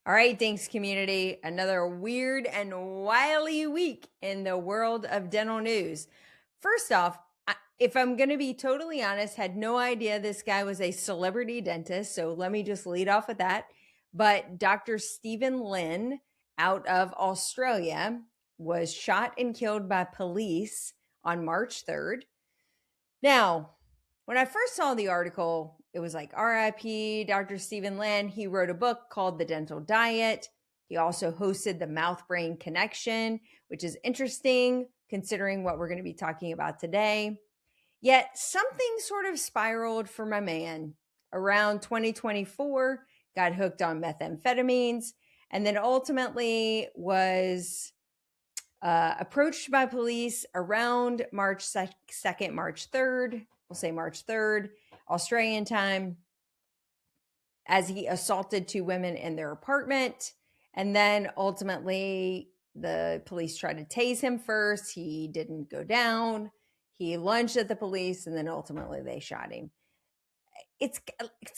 All right, thanks, community. Another weird and wily week in the world of dental news. First off, if I'm going to be totally honest, had no idea this guy was a celebrity dentist. So let me just lead off with that. But Dr. Stephen Lynn out of Australia was shot and killed by police on March 3rd. Now, when I first saw the article, it was like RIP Dr. Stephen Lynn. He wrote a book called The Dental Diet. He also hosted the Mouth Brain Connection, which is interesting considering what we're going to be talking about today. Yet something sort of spiraled for my man. Around 2024, got hooked on methamphetamines, and then ultimately was approached by police around March 2nd, March 3rd. We'll say March 3rd, Australian time, as he assaulted two women in their apartment. And then ultimately, the police tried to tase him first. He didn't go down. He lunged at the police, and then ultimately they shot him. It's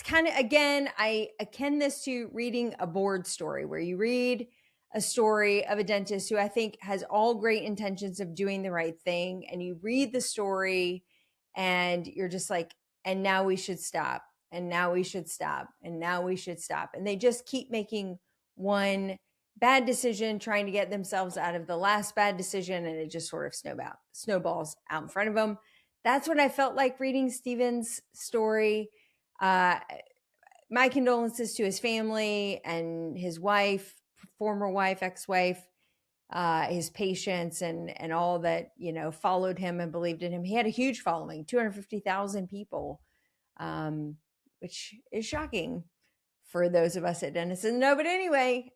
kind of, again, I akin this to reading a board story where you read a story of a dentist who I think has all great intentions of doing the right thing, and you read the story and you're just like, and now we should stop, and now we should stop, and now we should stop. And they just keep making one bad decision, trying to get themselves out of the last bad decision, and it just sort of snowballs out in front of them. That's what I felt like reading Stephen's story. My condolences to his family and his wife, former wife, ex-wife, his patients, and all that, followed him and believed in him. He had a huge following, 250,000 people, which is shocking for those of us at Denison. No, but anyway,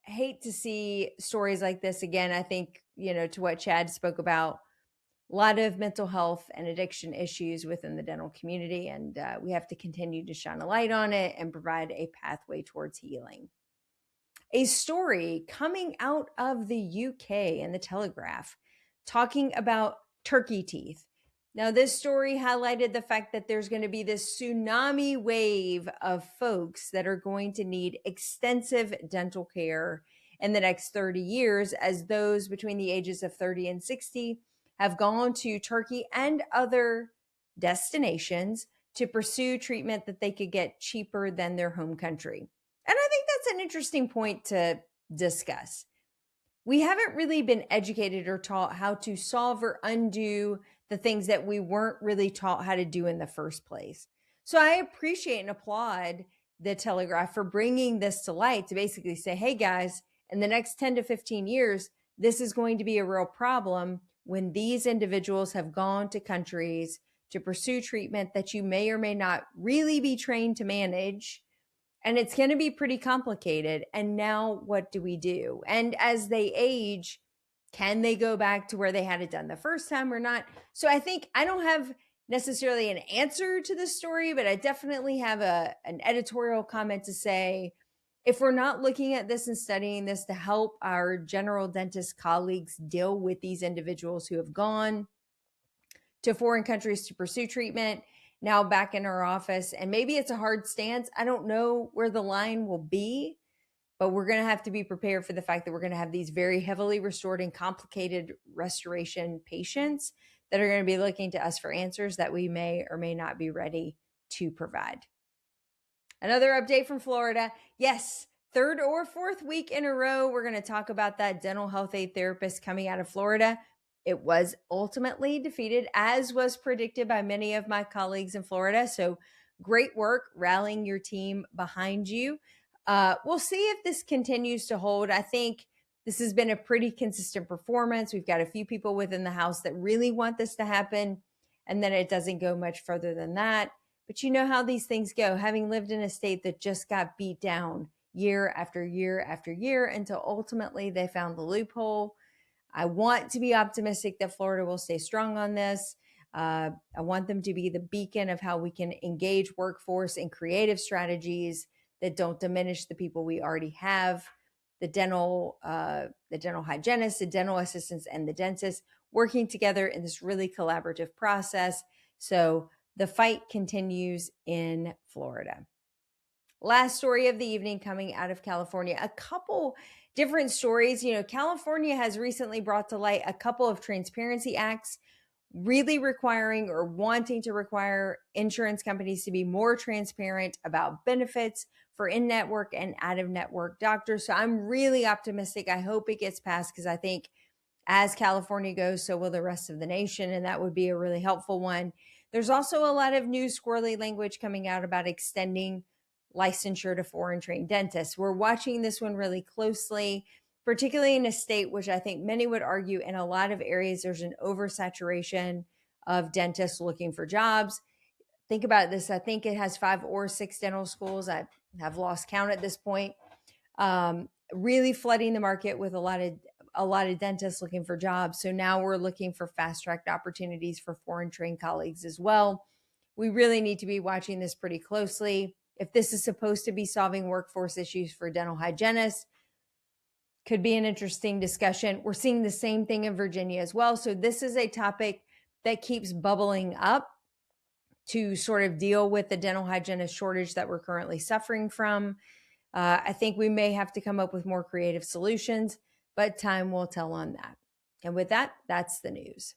hate to see stories like this again. I think, to what Chad spoke about, a lot of mental health and addiction issues within the dental community, and we have to continue to shine a light on it and provide a pathway towards healing. A story coming out of the UK in the Telegraph talking about turkey teeth. Now, this story highlighted the fact that there's going to be this tsunami wave of folks that are going to need extensive dental care in the next 30 years, as those between the ages of 30 and 60 have gone to Turkey and other destinations to pursue treatment that they could get cheaper than their home country. And I think that's an interesting point to discuss. We haven't really been educated or taught how to solve or undo the things that we weren't really taught how to do in the first place. So I appreciate and applaud the Telegraph for bringing this to light to basically say, hey guys, in the next 10 to 15 years, this is going to be a real problem when these individuals have gone to countries to pursue treatment that you may or may not really be trained to manage. And it's going to be pretty complicated. And now what do we do? And as they age, can they go back to where they had it done the first time or not? So I think I don't have necessarily an answer to this story, but I definitely have an editorial comment to say, if we're not looking at this and studying this to help our general dentist colleagues deal with these individuals who have gone to foreign countries to pursue treatment, now back in our office, and maybe it's a hard stance. I don't know where the line will be, but we're going to have to be prepared for the fact that we're going to have these very heavily restored and complicated restoration patients that are going to be looking to us for answers that we may or may not be ready to provide. Another update from Florida. Yes, third or fourth week in a row, we're going to talk about that dental health aid therapist coming out of Florida. It was ultimately defeated, as was predicted by many of my colleagues in Florida. So great work rallying your team behind you. We'll see if this continues to hold. I think this has been a pretty consistent performance. We've got a few people within the House that really want this to happen, and then it doesn't go much further than that. But you know how these things go, having lived in a state that just got beat down year after year after year until ultimately they found the loophole. I want to be optimistic that Florida will stay strong on this. I want them to be the beacon of how we can engage workforce in creative strategies that don't diminish the people we already have. The dental hygienists, the dental assistants, and the dentists working together in this really collaborative process. So the fight continues in Florida. Last story of the evening coming out of California. A couple different stories. California has recently brought to light a couple of transparency acts really requiring or wanting to require insurance companies to be more transparent about benefits for in-network and out-of-network doctors. So I'm really optimistic. I hope it gets passed because I think as California goes, so will the rest of the nation, and that would be a really helpful one. There's also a lot of new squirrely language coming out about extending licensure to foreign trained dentists. We're watching this one really closely, particularly in a state which I think many would argue in a lot of areas there's an oversaturation of dentists looking for jobs. Think about this. I think it has 5 or 6 dental schools. I have lost count at this point. Really flooding the market with a lot of dentists looking for jobs. So now we're looking for fast-tracked opportunities for foreign trained colleagues as well. We really need to be watching this pretty closely. If this is supposed to be solving workforce issues for dental hygienists, could be an interesting discussion. We're seeing the same thing in Virginia as well. So this is a topic that keeps bubbling up to sort of deal with the dental hygienist shortage that we're currently suffering from. I think we may have to come up with more creative solutions, but time will tell on that. And with that, that's the news.